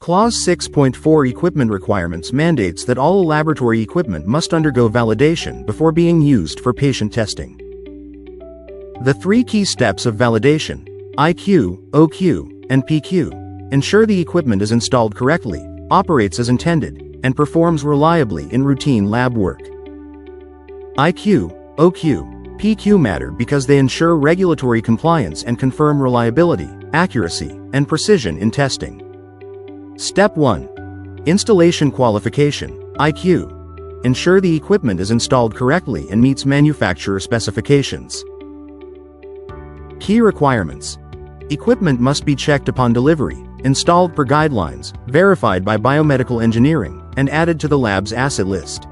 Clause 6.4 Equipment Requirements mandates that all laboratory equipment must undergo validation before being used for patient testing. The three key steps of validation, IQ, OQ, and PQ, ensure the equipment is installed correctly, operates as intended, and performs reliably in routine lab work. IQ, OQ, PQ matter because they ensure regulatory compliance and confirm reliability, accuracy, and precision in testing. Step 1. Installation Qualification, IQ. Ensure the equipment is installed correctly and meets manufacturer specifications. Key requirements. Equipment must be checked upon delivery, installed per guidelines, verified by biomedical engineering, and added to the lab's asset list.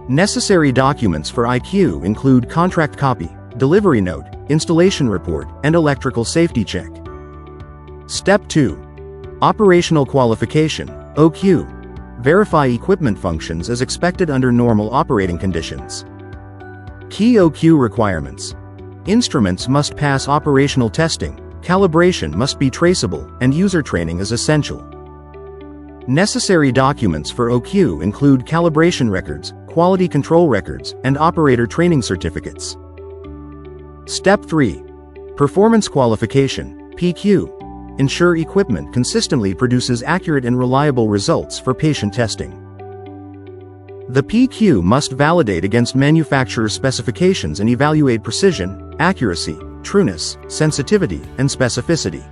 Necessary documents for IQ include contract copy, delivery note, installation report, and electrical safety check. Step 2. Operational Qualification, OQ. Verify equipment functions as expected under normal operating conditions. Key OQ requirements. Instruments must pass operational testing, calibration must be traceable, and user training is essential. Necessary documents for OQ include calibration records, quality control records, and operator training certificates. Step 3. Performance Qualification, PQ. Ensure equipment consistently produces accurate and reliable results for patient testing. The PQ must validate against manufacturer's specifications and evaluate precision, accuracy, trueness, sensitivity, and specificity.